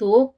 2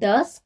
10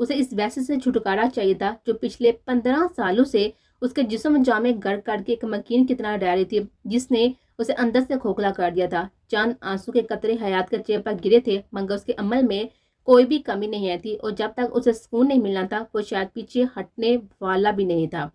اسے اس ویسے سے چھٹکارا چاہیے تھا جو پچھلے 15 سالوں سے اس کے جسم و جامع گڑ کر کے ایک مکین کی طرح رہ رہی تھی، جس نے اسے اندر سے کھوکھلا کر دیا تھا۔ چند آنسو کے قطرے حیات کے چہرے پر گرے تھے، مگر اس کے عمل میں کوئی بھی کمی نہیں آئی تھی، اور جب تک اسے سکون نہیں ملنا تھا وہ شاید پیچھے ہٹنے والا بھی نہیں تھا۔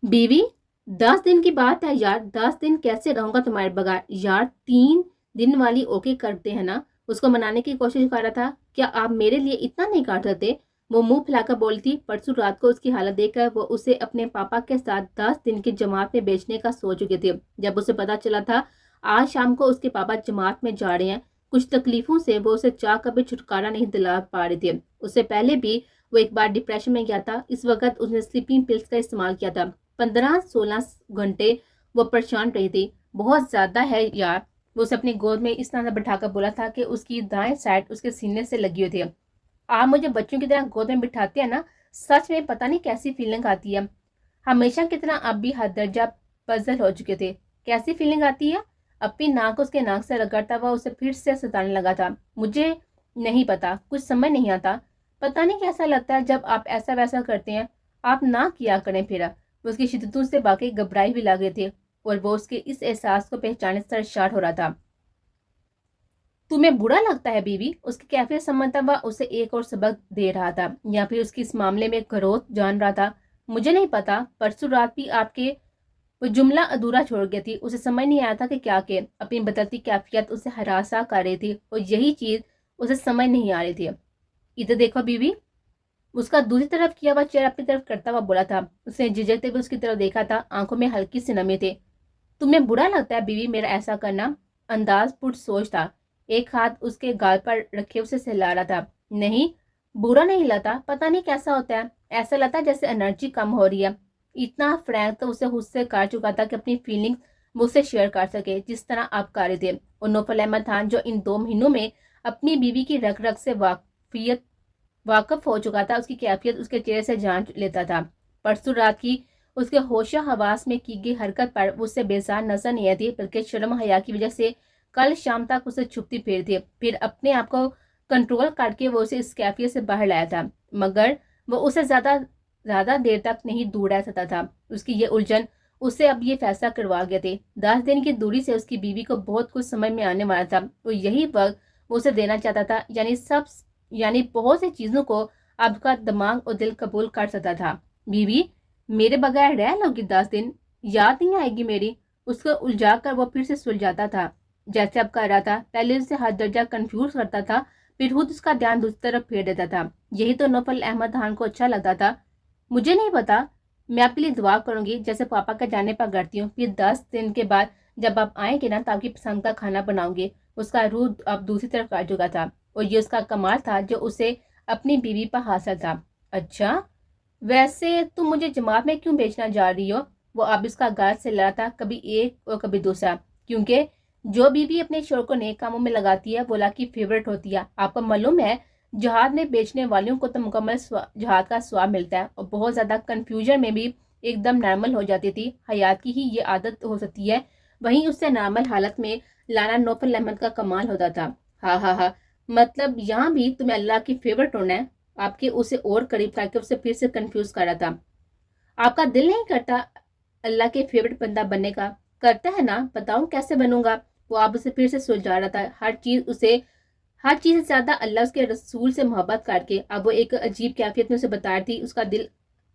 بیوی، 10 دن کی بات ہے یار، 10 دن کیسے رہوں گا تمہارے بغیر؟ یار 3 دن والی اوکے کرتے ہیں نا، اس کو منانے کی کوشش کر رہا تھا۔ کیا آپ میرے لیے اتنا نہیں کاٹ سکتے؟ وہ منہ پھیلا کر بولی تھی۔ پرسوں رات کو اس کی حالت دیکھ کر وہ اسے اپنے پاپا کے ساتھ 10 دن کی جماعت میں بیچنے کا سوچ چکے تھے۔ جب اسے پتا چلا تھا آج شام کو اس کے پاپا جماعت میں جا رہے ہیں، کچھ تکلیفوں سے وہ اسے چاہ کر بھی چھٹکارا نہیں دلا پا رہے تھے۔ اس سے پہلے بھی وہ ایک بار ڈپریشن میں گیا تھا، اس وقت اس نے سلیپنگ پلز کا استعمال کیا تھا۔ 15-16 گھنٹے وہ پریشان رہی تھی۔ بہت زیادہ ہے یار، وہ اسے اپنی گود میں اس طرح سے بٹھا کر بولا تھا کہ اس کی دائیں سائڈ اس کے سینے سے لگی ہوئی تھی۔ آپ مجھے بچوں کی طرح گود میں بٹھاتے ہیں نا، سچ میں پتہ نہیں کیسی فیلنگ آتی ہے۔ ہمیشہ کی طرح اب بھی حد درجہ پزل ہو چکے تھے۔ کیسی فیلنگ آتی ہے؟ اپنی ناک اس کے ناک سے رگڑتا ہوا اسے پھر سے ستانے لگا تھا۔ مجھے نہیں پتا، کچھ سمجھ نہیں آتا، پتہ نہیں کیسا لگتا ہے جب آپ ایسا ویسا کرتے ہیں۔ آپ نہ کیا کریں پھر۔ وہ اس کی شدتوں سے باقی گھبرائی بھی لگے تھے، اور وہ اس کے اس احساس کو پہچانے سرشار ہو رہا تھا۔ تمہیں برا لگتا ہے بیوی؟ اس کی کیفیت سمجھتا ہوا اسے ایک اور سبق دے رہا تھا، یا پھر اس کی اس معاملے میں گروتھ جان رہا تھا۔ مجھے نہیں پتا، پرسوں رات بھی آپ کے وہ جملہ ادھورا چھوڑ گئی تھی۔ اسے سمجھ نہیں آیا تھا کہ کیا کہ اپنی بدلتی کیفیت اسے ہراساں کر رہی تھی، اور یہی چیز اسے سمجھ نہیں آ رہی تھی۔ ادھر دیکھو بیوی، اس کا دوسری طرف کیا ہوا چہرہ اپنی طرف کرتا ہوا بولا تھا۔ اس نے جھجکتے ہوئے اس کی طرف دیکھا تھا، آنکھوں میں ہلکی سی نمی تھی۔ تمہیں برا لگتا ہے بیوی میرا ایسا کرنا؟ انداز پٹ سوچ تھا، ایک ہاتھ اس کے گال پر رکھے اسے سہلا رہا تھا۔ نہیں، برا نہیں لگتا، پتہ نہیں کیسا ہوتا ہے، ایسا لگتا ہے جیسے انرجی کم ہو رہی ہے۔ اتنا فرینک تو اسے خود سے کر چکا تھا کہ اپنی فیلنگ مجھ سے شیئر کر سکے جس طرح آپ کر رہے تھے۔ اور نوفل احمد خان جو ان 2 مہینوں میں اپنی بیوی کی رگ رگ سے واقف ہو چکا تھا، اس کی کیفیت اس کے چہرے سے جان لیتا تھا۔ پرسوں رات کی اس کے ہوش و حواس میں کی گئی حرکت پر اس سے بیزار نظر نہیں آتی، بلکہ شرم حیا کی وجہ سے کل شام تک اسے چھپتی پھر تھی۔ پھر اپنے آپ کو کنٹرول کر کے وہ اسے اس کیفیت سے باہر لایا تھا، مگر وہ اسے زیادہ دیر تک نہیں دور رہ سکتا تھا۔ اس کی یہ الجھن اسے اب یہ فیصلہ کروا گیا تھے۔ 10 دن کی دوری سے اس کی بیوی کو بہت کچھ سمجھ میں آنے والا تھا، اور یہی وقت وہ اسے دینا چاہتا تھا، یعنی بہت سی چیزوں کو اب کا دماغ اور دل قبول کر سکتا تھا۔ بیوی، میرے بغیر رہ لو گی 10 دن؟ یاد نہیں آئے گی میری؟ اس کو الجھا کر وہ پھر سے سلجھاتا تھا جیسے اب کر رہا تھا۔ پہلے اسے ہر درجہ کنفیوز کرتا تھا، پھر خود اس کا دھیان دوسری طرف پھیر دیتا تھا۔ یہی تو نوفل احمد خان کو اچھا لگتا تھا۔ مجھے نہیں پتا، میں آپ کے لیے دعا کروں گی جیسے پاپا کے جانے پر کرتی ہوں۔ پھر 10 دن کے بعد جب آپ آئیں گے نا تو آپ کی پسند کا کھانا بناؤں گے۔ اس کا روح اب دوسری طرف کر چکا تھا، اور یہ اس کا کمال تھا جو اسے اپنی بیوی پر حاصل تھا۔ اچھا، ویسے تم مجھے جماعت میں کیوں بیچنا جا رہی ہو؟ وہ اب اس کا گال سے لڑا تھا، کبھی ایک اور کبھی دوسرا، کیونکہ جو بیوی اپنے شوہر کو نیک کاموں میں لگاتی ہے وہ اللہ کی فیورٹ ہوتی ہے۔ آپ کو معلوم ہے جہاد میں بیچنے والیوں کو تو مکمل جہاد کا ثواب ملتا ہے، اور بہت زیادہ کنفیوژن میں بھی ایک دم نارمل ہو جاتی تھی۔ حیات کی ہی یہ عادت ہو سکتی ہے، وہیں اس سے نارمل حالت میں لانا نوفل احمد کا کمال ہوتا تھا۔ ہاں ہاں ہاں، مطلب یہاں بھی تمہیں اللہ کی فیورٹ ہونا ہے؟ آپ کے اسے اور قریب کر کے اسے پھر سے کنفیوز کر رہا تھا۔ آپ کا دل نہیں کرتا اللہ کے فیورٹ بندہ بننے کا؟ کرتا ہے نا، بتاؤں کیسے بنوں گا؟ وہ آپ اسے پھر سے سلجھا رہا تھا۔ ہر چیز سے زیادہ اللہ اس کے رسول سے محبت کر کے اب وہ ایک عجیب کیفیت میں اسے بتا رہی تھی۔ اس کا دل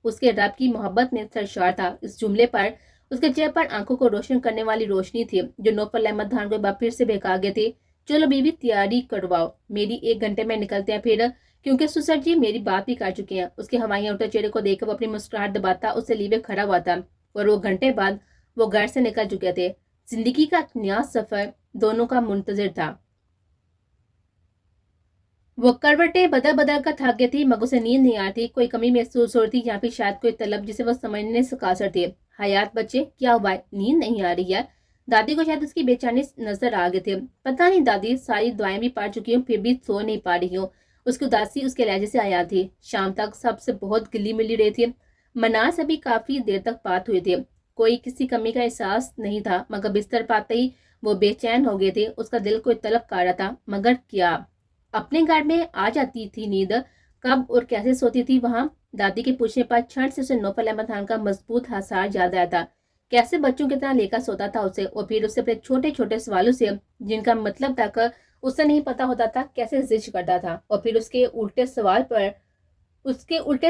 اس کے رب کی محبت میں سرشار تھا۔ اس جملے پر اس کے چہرے پر آنکھوں کو روشن کرنے والی روشنی تھی جو نوفل احمد خان کو پھر سے بہکا گئے تھے۔ چلو بیوی، تیاری کرواؤ، میری 1 گھنٹے میں نکلتے ہیں پھر، کیونکہ سسر جی میری بات بھی کر چکے ہیں۔ اس کے ہوائیاں اٹھے چہرے کو دیکھ کر وہ اپنی مسکراہٹ دباتا اسے لیے کھڑا ہوا تھا، اور وہ گھنٹے بعد وہ گھر سے نکل چکے تھے۔ زندگی کا نیا سفر دونوں کا منتظر تھا۔ وہ کروٹیں بدل کر تھک گئی تھی، مگر اسے نیند نہیں آ رہی تھی۔ کوئی کمی محسوس ہو رہی تھی، یا پھر شاید کوئی طلب جسے وہ سمجھنے سے قاصر تھی۔ حیات بچے، کیا ہوا ہے؟ نیند نہیں آ رہی ہے؟ دادی کو شاید اس کی بے چینی نظر آ گئے تھے۔ پتہ نہیں دادی، ساری دعائیں بھی پڑھ چکی ہوں پھر بھی سو نہیں پا رہی ہوں۔ اس کی اداسی اس کے لہجے سے آیا تھی۔ شام تک سب سے بہت گلی ملی رہی تھی، منار سے بھی کافی دیر تک بات ہوئی تھی۔ کوئی کسی کمی کا احساس نہیں تھا، مگر بستر پاتے ہی وہ بے چین ہو گئے تھے۔ اس کا دل کوئی طلب کر رہا تھا، مگر کیا؟ اپنے گھر میں آ جاتی تھی نیند، کب اور کیسے سوتی تھی وہاں؟ دادی کے پوچھنے پر چھٹ سے اسے نوفل احمد خان کا مضبوط حساس یاد آیا تھا، کیسے بچوں کی طرح لے کر سوتا تھا اسے، اور پھر اسے اپنے چھوٹے چھوٹے سوالوں سے جن کا مطلب تک اسے نہیں پتا ہوتا تھا کیسے زج کرتا تھا، اور پھر اس کے الٹے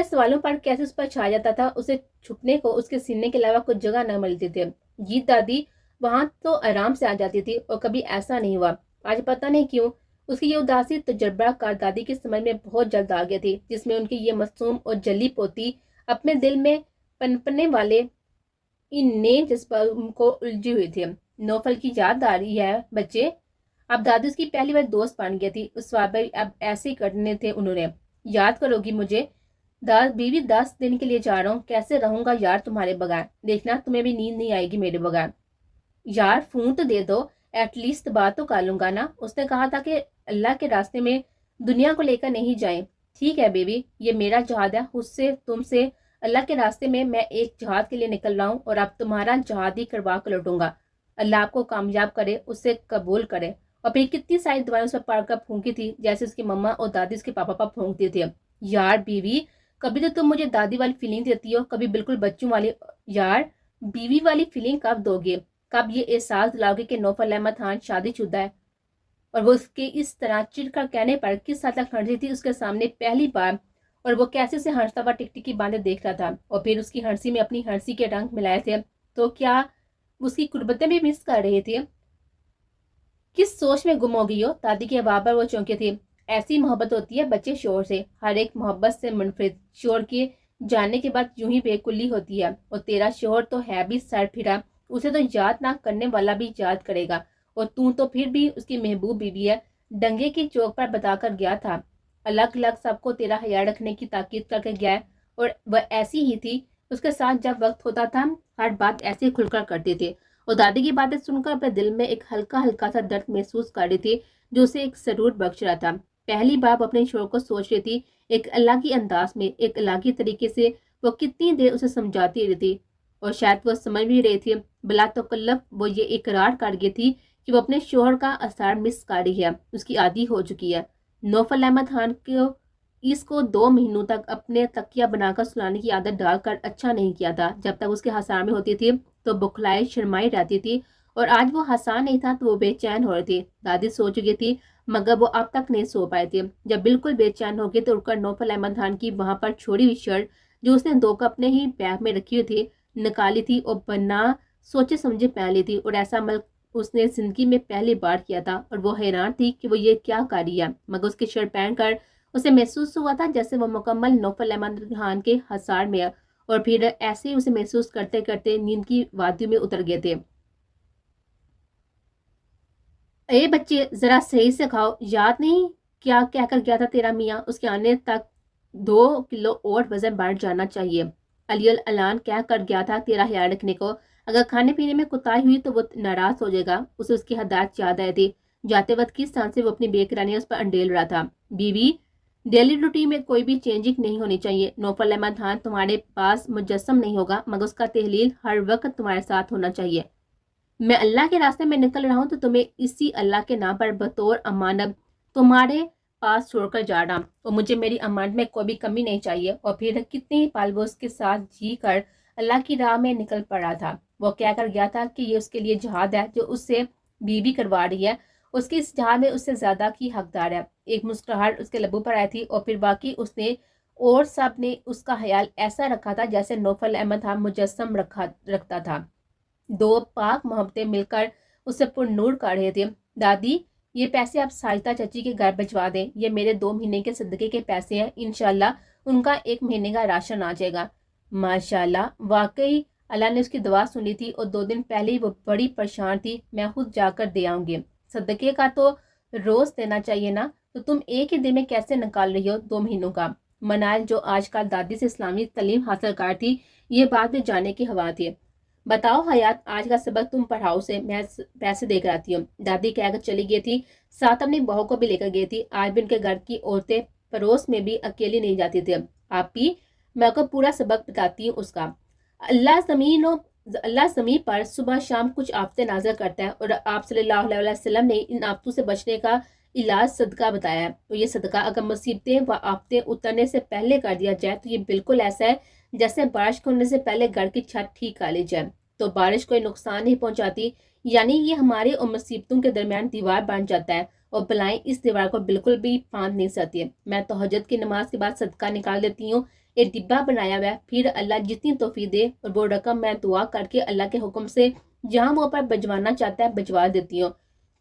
سوالوں پر کیسے اس پر چھا جاتا تھا، اسے چھپنے کو اس کے سینے کے علاوہ کچھ جگہ نہ ملتی تھی۔ جی دادی وہاں تو آرام سے آ جاتی تھی، اور کبھی ایسا نہیں ہوا۔ آج پتہ نہیں کیوں اس کی یہ اداسی تجربہ کار دادی کی سمجھ میں بہت جلد آ گئی تھی، جس میں ان کی یہ معصوم اور جلی پوتی اپنے دل میں پنپنے والے ان نئے جذبات کو الجھی ہوئی تھی۔ نوفل کی یاد آ رہی ہے بچے؟ اب دادی اس کی پہلی بار دوست بن گئی تھی، اس سوال پر اب ایسے ہی کرنے تھے انہوں نے۔ یاد کرو گی مجھے؟ بیوی 10 دن کے لیے جا رہا ہوں، کیسے رہوں گا یار تمہارے بغیر؟ دیکھنا تمہیں بھی نیند نہیں آئے گی میرے بغیر۔ یار فون تو دے دو، ایٹ لیسٹ بات تو کر لوں گا نا۔ اس نے کہا تھا کہ اللہ کے راستے میں دنیا کو لے کر نہیں جائیں۔ ٹھیک ہے بیوی، یہ میرا جہاد ہے، خود سے تم سے اللہ کے راستے میں ایک جہاد کے لیے نکل رہا ہوں، اور اب تمہارا جہاد ہی کروا کر لوٹوں گا۔ اللہ آپ کو کامیاب کرے، اسے قبول کرے۔ اور پھر کتنی ساری دعائیں اس پر پڑھ کر پھونکی تھی، جیسے اس کی مما اور دادی اس کے پاپا پر پھونکتی تھی۔ یار بیوی، کبھی تو تم مجھے دادی والی فیلنگ دیتی ہو، کبھی بالکل بچوں والی۔ یار بیوی والی فیلنگ کب دو گے؟ کب یہ احساس دلاؤ گے کہ نوفل احمد خان شادی شدہ ہے؟ اور وہ اس کے اس طرح چڑ کر کہنے پر کس حد تک ہنسی تھی اس کے سامنے پہلی بار، اور وہ کیسے اسے ہنستا ہوا ٹکٹکی باندھے دیکھ رہا تھا، اور پھر اس کی ہنسی میں اپنی ہنسی کے رنگ ملائے تھے، تو کیا اس کی قربتیں بھی مس کر رہی تھی؟ کس سوچ میں گم ہو گئی ہو؟ دادی کی آواز پر وہ چونکی تھی۔ ایسی محبت ہوتی ہے بچے شور سے، ہر ایک محبت سے منفرد، شور کے جاننے کے بعد یوں ہی بے کلی ہوتی ہے، اور تیرا شوہر تو ہے بھی سر پھرا، اسے تو یاد نہ کرنے والا بھی یاد کرے گا، اور تو پھر بھی اس کی محبوب بیوی ہے۔ ڈنگے کی چوک پر بتا کر گیا تھا، الگ الگ سب کو تیرا حیا رکھنے کی تاکید کر کے گیا ہے، اور وہ ایسی ہی تھی اس کے ساتھ جب وقت ہوتا تھا، ہر بات ایسے کھل کر کرتی تھی۔ اور دادی کی باتیں سن کر اپنے دل میں ایک ہلکا ہلکا سا درد محسوس کر رہی تھی، جو اسے ایک سرور بخش رہا تھا۔ پہلی بار اپنے شوہر کو سوچ رہی تھی، ایک الہی انداز میں، ایک الہی طریقے سے وہ کتنی دیر اسے سمجھاتی رہی تھی، اور شاید وہ سمجھ بھی رہی تھی۔ بلا تکلف وہ یہ اقرار کر گئی تھی کہ وہ اپنے شوہر کا اثر مس کر رہی ہے، اس کی عادی ہو چکی ہے۔ نوفل احمد خان کو اس کو 2 مہینوں تک اپنے تکیہ بنا کر سلانے کی عادت ڈال کر اچھا نہیں کیا تھا۔ جب تک اس کے ہسار میں ہوتی تھی تو بخلائی شرمائی رہتی تھی، اور آج وہ ہسا نہیں تھا تو وہ بے چین ہو رہی تھی۔ دادی سو چکی تھی، مگر وہ اب تک نہیں سو پائے تھے۔ جب بالکل بے چین ہو گئی تو اٹھ کر نوفل احمد خان کی وہاں پر چھوڑی ہوئی شرٹ، جو اس نے دھو کر اپنے ہی بیگ میں رکھی ہوئی تھی، نکالی تھی اور بنا سوچے سمجھے پہن لی تھی، اور ایسا عمل اس نے زندگی میں پہلی بار کیا تھا، اور وہ حیران تھی کہ وہ یہ کیا کر رہی ہے، مگر اس کی شرٹ پہن کر اسے محسوس ہوا تھا جیسے وہ مکمل نوفل احمد خان کے حصار میں ہے، اور پھر ایسے ہی اسے محسوس کرتے کرتے نیند کی وادیوں میں اتر گئے تھے۔ اے بچے ذرا صحیح سے کھاؤ، یاد نہیں کیا کہہ کر گیا تھا تیرا میاں؟ اس کے آنے تک 2 کلو اور وزن بڑھ جانا چاہیے۔ علی الاعلان کہہ کر گیا تھا تیرا خیال رکھنے کو، اگر کھانے پینے میں کوتاہی ہوئی تو وہ ناراض ہو جائے گا۔ اسے اس کی ہدایت یاد آئی تھی، جاتے وقت کس طرح سے وہ اپنی بے قراری اس پر انڈیل رہا تھا۔ بیوی، ڈیلی روٹین میں کوئی بھی چینجنگ نہیں ہونی چاہیے۔ نوفل احمد خان تمہارے پاس مجسم نہیں ہوگا، مگر اس کا تحلیل ہر وقت تمہارے ساتھ ہونا چاہیے۔ میں اللہ کے راستے میں نکل رہا ہوں تو تمہیں اسی اللہ کے نام پر بطور امانت تمہارے پاس چھوڑ کر جا رہا ہوں، اور مجھے میری امانت میں کوئی بھی کمی نہیں چاہیے۔ اور پھر کتنی پال وہ اس کے ساتھ جی کر اللہ کی راہ میں نکل پڑا تھا۔ وہ کہہ کر گیا تھا کہ یہ اس کے لیے جہاد ہے جو اس سے بیوی کروا رہی ہے، اس کی اس جہاد میں اس سے زیادہ کی حقدار ہے۔ ایک مسکراہٹ اس کے لبوں پر آئی تھی، اور پھر باقی اس نے اور سب نے اس کا خیال ایسا رکھا تھا جیسے نوفل احمد خان مجسم رکھتا تھا۔ 2 پاک محبتیں مل کر اسے پر نور کر رہے تھے۔ دادی یہ پیسے آپ ساجدہ چچی کے گھر بھجوا دیں، یہ میرے 2 مہینے کے صدقے کے پیسے ہیں، انشاءاللہ ان کا 1 مہینے کا راشن آ جائے گا۔ ماشاءاللہ، واقعی اللہ نے اس کی دعا سنی تھی، اور 2 دن پہلے ہی وہ بڑی پریشان تھی۔ میں خود جا کر دے آؤں گی۔ صدقے کا تو روز دینا چاہیے نا، تو تم ایک ہی دن میں کیسے نکال رہی ہو 2 مہینوں کا؟ منال جو آج کل دادی سے اسلامی تعلیم حاصل کر تھی، یہ بات بھی جانے کی ہوا تھی۔ بتاؤ حیات، آج کا سبق تم پڑھاؤ سے، میں پیسے دے کر آتی ہوں۔ دادی کہہ کر چلی گئی تھی، ساتھ اپنی بہو کو بھی لے کر گئی تھی۔ آج بھی ان کے گھر کی عورتیں پڑوس میں بھی اکیلی نہیں جاتی تھی۔ آپی، میں کو پورا سبق بتاتی ہوں اس کا۔ اللہ زمین پر صبح شام کچھ آفتیں نازل کرتا ہے، اور آپ صلی اللہ علیہ وسلم نے ان آفتوں سے بچنے کا علاج صدقہ بتایا ہے. تو یہ صدقہ اگر مصیبتیں و آفتیں اترنے سے پہلے کر دیا جائے تو یہ بالکل ایسا ہے جیسے بارش ہونے سے پہلے گھر کی چھت ٹھیک کر لی جائے. تو بارش کوئی نقصان نہیں پہنچاتی، یعنی یہ ہمارے اور مصیبتوں کے درمیان دیوار بن جاتا ہے اور بلائیں اس دیوار کو بالکل بھی پھاند نہیں سکتی ہے. میں تہجد کی نماز کے بعد صدقہ نکال دیتی ہوں، ایک ڈبہ بنایا ہوا ہے، پھر اللہ جتنی توفیق دے اور وہ رقم میں دعا کر کے اللہ کے حکم سے جہاں وہ پر بھجوانا چاہتا ہے بھجوا دیتی ہوں.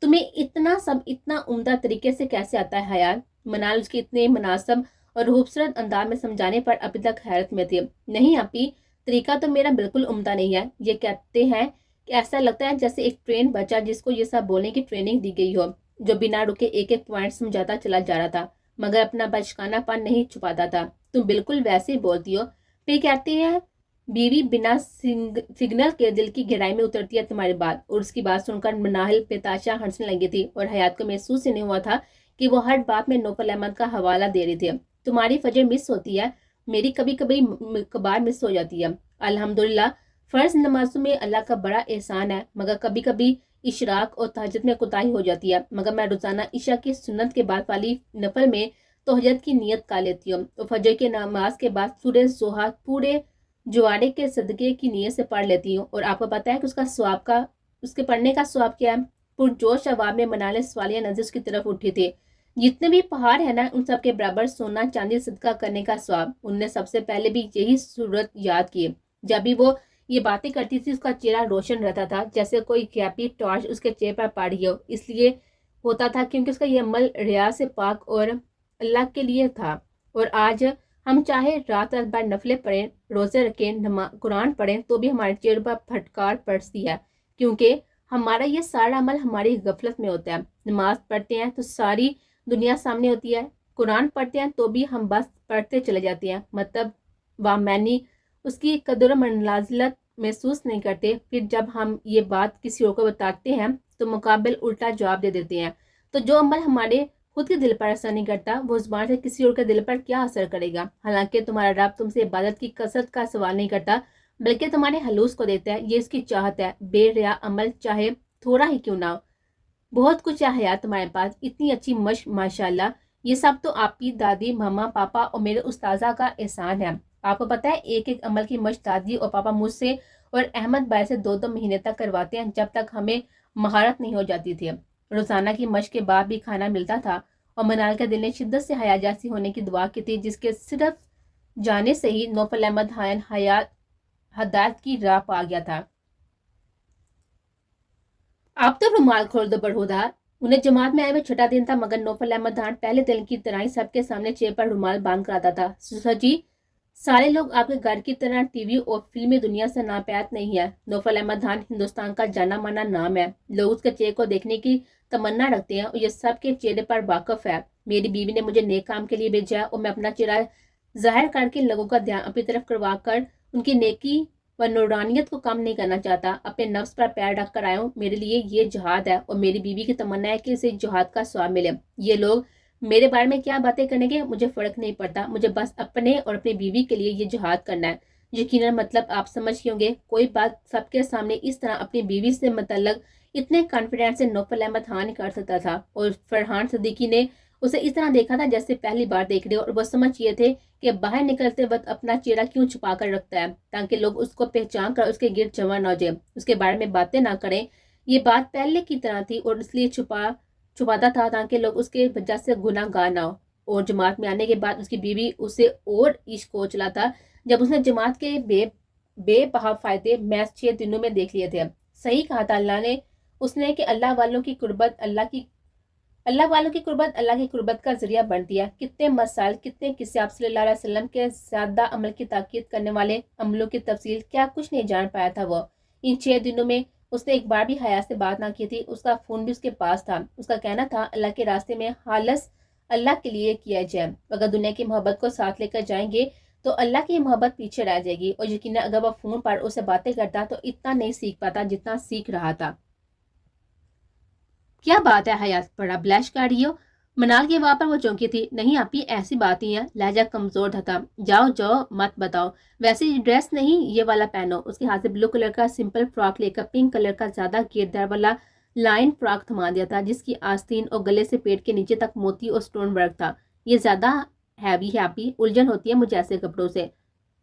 تمہیں اتنا عمدہ طریقے سے کیسے آتا ہے حیات؟ منال اس کے اتنے مناسب اور خوبصورت انداز میں سمجھانے پر ابھی تک حیرت میں تھی. نہیں اپی، طریقہ تو میرا بالکل عمدہ نہیں ہے. یہ کہتے ہیں کہ ایسا لگتا ہے جیسے ایک ٹرین بچہ جس کو یہ سب بولنے کی ٹریننگ دی گئی ہو، جو بنا رکے ایک ایک پوائنٹ سمجھاتا چلا جا رہا تھا مگر اپنا بچکانہ پن نہیں چھپاتا تھا. تم بالکل ویسے ہی بولتی ہو. پھر کہتے ہیں بیوی بنا سگنل کے دل کی گہرائی میں اترتی ہے تمہاری بات. اور اس کی بات سن کر مناہل پیتاشا ہنسنے لگی تھی اور حیات کو محسوس ہی نہیں ہوا تھا کہ وہ ہر بات میں نوفل احمد کا حوالہ دے رہی تھی. تمہاری فجر مس ہوتی ہے، میری کبھی کبھی کبھار مس ہو جاتی ہے. الحمدللہ فرض نمازوں میں اللہ کا بڑا احسان ہے، مگر کبھی کبھی اشراق اور تہجد میں کوتاہی ہو جاتی ہے. مگر میں روزانہ عشاء کی سنت کے بعد والی نفل میں تہجد کی نیت کر لیتی ہوں اور فجر کی نماز کے بعد سورہ ضحیٰ پورے جوارے کے صدقے کی نیت سے پڑھ لیتی ہوں. اور آپ کو پتہ ہے کہ اس کے پڑھنے کا ثواب کیا ہے؟ پرجوش عوام میں منانے سوالیہ نظر اس کی طرف اٹھی تھی. جتنے بھی پہاڑ ہیں نا، ان سب کے برابر سونا چاندی صدقہ کرنے کا ثواب. ان نے سب سے پہلے بھی یہی صورت یاد کی. جب بھی وہ یہ باتیں کرتی تھی اس کا چہرہ روشن رہتا تھا جیسے کوئی غیبی ٹارچ اس کے چہرے پر پڑ رہی ہو. اس لیے ہوتا تھا کیونکہ اس کا یہ عمل ریا سے پاک اور اللہ کے لیے تھا. اور آج ہم چاہے رات بھر نفلیں پڑھیں، روزے رکھیں، قرآن پڑھیں تو بھی ہمارے چہرے پر پھٹکار پڑتی ہے، کیونکہ ہمارا یہ سارا عمل ہماری غفلت میں ہوتا ہے. نماز پڑھتے ہیں تو ساری دنیا سامنے ہوتی ہے، قرآن پڑھتے ہیں تو بھی ہم بس پڑھتے چلے جاتے ہیں، مطلب وامینی اس کی قدر و منزلت محسوس نہیں کرتے. پھر جب ہم یہ بات کسی اور کو بتاتے ہیں تو مقابل الٹا جواب دے دیتے ہیں. تو جو عمل ہمارے خود کے دل پر اثر نہیں کرتا وہ زبان سے کسی اور کے دل پر کیا اثر کرے گا؟ حالانکہ تمہارا رب تم سے عبادت کی کثرت کا سوال نہیں کرتا بلکہ تمہارے حلوس کو دیتا ہے. یہ اس کی چاہت ہے. بے ریا عمل چاہے تھوڑا ہی کیوں نہ ہو. بہت کچھ ہے حیات تمہارے پاس، اتنی اچھی مشق ماشاءاللہ. یہ سب تو آپ کی دادی، ماما، پاپا اور میرے استاذہ کا احسان ہے. آپ کو پتہ ہے ایک ایک عمل کی مشق دادی اور پاپا مجھ سے اور احمد بھائی سے 2 مہینے تک کرواتے ہیں جب تک ہمیں مہارت نہیں ہو جاتی تھی. روزانہ کی مشق کے بعد بھی کھانا ملتا تھا اور منال کے دل نے شدت سے حیا جیسی ہونے کی دعا کی تھی جس کے صرف جانے سے ہی نوفل احمد حیات ہدایت کی راہ پا گیا تھا. آپ تو رومال کھول دو بڑھودار. انہیں جماعت میں آئے ہوئے 6 دن تھا مگر نوفل احمد خان پہلے دن کی طرح ہی سب کے سامنے چہرے پر رومال باندھ کر آتا تھا. سچی سارے لوگ آپ کے گھر کی طرح ٹی وی اور فلمی دنیا سے ناپید نہیں ہے. نوفل احمد خان ہندوستان کا جانا مانا نام ہے. لوگ اس کے چہرے کو دیکھنے کی تمنا رکھتے ہیں اور یہ سب کے چہرے پر واقف ہے. میری بیوی نے مجھے نیک کام کے لیے بھیجا اور میں اپنا چہرہ ظاہر کر کے لوگوں کا دھیان اپنی طرف کروا کر ان کی نیکی و نورانیت کو کم نہیں کرنا چاہتا. اپنے نفس پر پیر رکھ کر آیا ہوں. میرے لیے یہ جہاد ہے اور میری بیوی کی تمنا ہے کہ اسے جہاد کا ثواب ملے. یہ لوگ میرے بارے میں کیا باتیں کرنے کے مجھے فرق نہیں پڑتا. مجھے بس اپنے اور اپنی بیوی کے لیے یہ جہاد کرنا ہے. یقیناً مطلب آپ سمجھ گئے ہوں گے. کوئی بات سب کے سامنے اس طرح اپنی بیوی سے متعلق اتنے کانفیڈنس سے نوفل احمد خان کر سکتا تھا. اور فرحان صدیقی نے اسے اس طرح دیکھا تھا جیسے پہلی بار دیکھ رہے اور وہ سمجھ یہ تھے کہ باہر نکلتے وقت اپنا چہرہ کیوں چھپا کر رکھتا ہے تاکہ لوگ اس کو پہچان کر اس کے گرد جمع نہ ہو جائیں، اس کے بارے میں باتیں نہ کریں. یہ بات پہلے کی طرح تھی اور اس لیے چھپاتا تھا تاکہ لوگ اس کے وجہ سے گناہ گار نہ ہو. اور جماعت میں آنے کے بعد اس کی بیوی اسے اور عشق کو چلا تھا جب اس نے جماعت کے بے بہا فائدے محض 6 دنوں میں دیکھ لیے تھے. صحیح کہا تھا اللہ نے اس نے کہ اللہ والوں کی قربت اللہ کی قربت کا ذریعہ بنتی ہے. کتنے مسائل، کتنے قصے آپ صلی اللہ علیہ وسلم کے سادہ عمل کی تاکید کرنے والے عملوں کی تفصیل کیا کچھ نہیں جان پایا تھا وہ. ان 6 دنوں میں اس نے ایک بار بھی حیا سے بات نہ کی تھی. اس کا فون بھی اس کے پاس تھا. اس کا کہنا تھا اللہ کے راستے میں خالص اللہ کے لیے کیا جائے. اگر دنیا کی محبت کو ساتھ لے کر جائیں گے تو اللہ کی محبت پیچھے رہ جائے گی. اور یقیناً اگر وہ فون پر اسے باتیں کرتا تو اتنا نہیں سیکھ پاتا جتنا سیکھ رہا تھا. کیا بات ہے حیات، بڑا بلش کر رہی ہو؟ منال کے وہاں پر وہ چونکی تھی. نہیں آپ ہی ایسی بات ہی ہے. لہجہ کمزور تھا. جاؤ مت بتاؤ. ویسے ڈریس نہیں یہ والا پہنو. اس کے ہاتھ سے بلو کلر کا سمپل فراک لے کر پنک کلر کا زیادہ گیردار والا لائن فراک تھما دیا تھا جس کی آستین اور گلے سے پیٹ کے نیچے تک موتی اور سٹون ورک تھا۔ یہ زیادہ ہیپی الجھن ہوتی ہے مجھے ایسے کپڑوں سے۔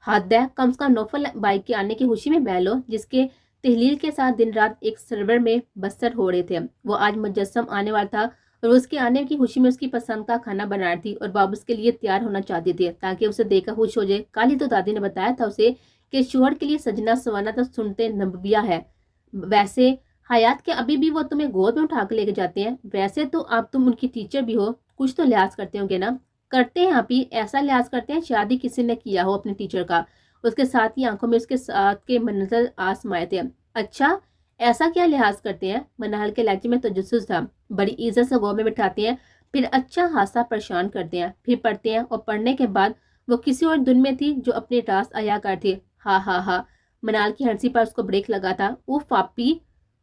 حد ہے، کم از کم نوفل بائک کے آنے کی خوشی میں بہ لو، جس کے تحلیل کے ساتھ دن رات ایک سرور میں بسر ہو رہے تھے۔ وہ آج مجسم آنے والا تھا اور اس کے آنے کی خوشی میں اس کی پسند کا کھانا بنا رہی تھی اور بابو اس کے لیے تیار ہونا چاہتی تھی تاکہ اسے دیکھ کر خوش ہو جائے۔ کل ہی تو دادی نے بتایا تھا اسے کہ شوہر کے لیے سجنا سوانا تو سنتے نبویہ ہے۔ ویسے حیات کے ابھی بھی وہ تمہیں گود میں اٹھا کے لے کے جاتے ہیں؟ ویسے تو اب تم ان کی ٹیچر بھی ہو، کچھ تو لحاظ کرتے ہوں گے نا؟ کرتے ہیں آپ ہی، ایسا لحاظ کرتے ہیں شادی کسی نے کیا ہو اپنے ٹیچر کا۔ اس کے ساتھ ہی آنکھوں میں اس کے ساتھ کے منظر آسمائے تھے۔ اچھا ایسا کیا لحاظ کرتے ہیں؟ منال کے لہجے میں تجسس تھا۔ بڑی عزت سے گود میں بٹھاتے ہیں، پھر اچھا خاصا پریشان کرتے ہیں، پھر پڑھتے ہیں، اور پڑھنے کے بعد وہ کسی اور دن میں تھی جو اپنے راست آیا کر تھی۔ ہاں ہاں ہاں، منال کی ہنسی پر اس کو بریک لگا تھا۔ اوف آپی،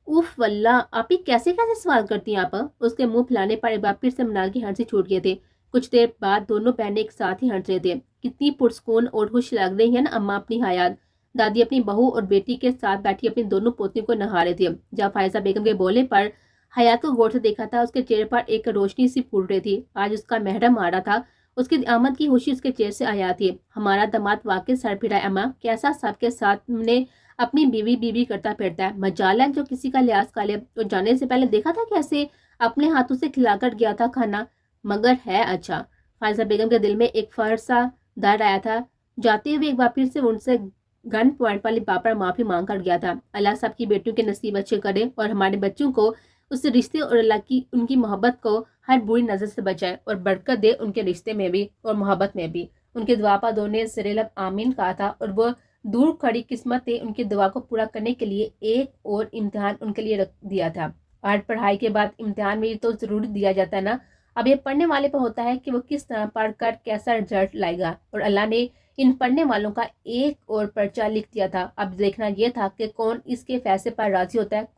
اوف واللہ، آپی کیسے کیسے سوال کرتی ہیں آپ؟ اس کے منہ پھلانے پر ایک بار پھر سے منال کی ہنسی چھوٹ گئے تھے۔ کچھ دیر بعد دونوں بہنیں ایک ساتھ ہی ہنس رہے تھے۔ کتنی پرسکون اور خوش لگ رہی ہیں نا اماں اپنی حیات۔ دادی اپنی بہو اور بیٹی کے ساتھ بیٹھی اپنی دونوں پوتیوں کو نہا رہے تھے۔ جب فائزہ بیگم کے بولے پر حیات کو غور سے دیکھا تھا، اس کے چہرے پر ایک روشنی سی پھوٹ رہی تھی۔ آج اس کا محرم آ رہا تھا، اس کی آمد کی خوشی اس کے چہرے سے آیا تھی۔ ہمارا داماد واقعی سر پھرا ہے اماں، کیسا سب کے ساتھ نے اپنی بیوی بیوی کرتا پھرتا ہے۔ مجال ہے جو کسی کا لحاظ کر لے۔ اور جانے سے پہلے دیکھا تھا کیسے اپنے ہاتھوں سے کھلا کر گیا تھا کھانا، مگر ہے اچھا۔ فائزہ بیگم کے دل میں ایک فرسا در آیا تھا۔ جاتے ہوئے ایک بار پھر سے ان سے گن پوائنٹ والی بات پر معافی مانگ کر گیا تھا۔ اللہ سب کی بیٹیوں کے نصیب اچھے کرے اور ہمارے بچوں کو اس رشتے اور اللہ کی ان کی محبت کو ہر بری نظر سے بچائے اور برکت دے ان کے رشتے میں بھی اور محبت میں بھی۔ ان کے دعا پر دونوں نے سرے لب آمین کہا تھا اور وہ دور کھڑی قسمت نے ان کی دعا کو پورا کرنے کے لیے ایک اور امتحان ان کے لیے رکھ دیا تھا۔ آج پڑھائی کے بعد امتحان میں تو ضرور دیا جاتا ہے نا۔ اب یہ پڑھنے والے پر ہوتا ہے کہ وہ کس طرح پڑھ کر کیسا رزلٹ لائے گا، اور اللہ نے ان پڑھنے والوں کا ایک اور پرچہ لکھ دیا تھا۔ اب دیکھنا یہ تھا کہ کون اس کے فیصلے پر راضی ہوتا ہے، کون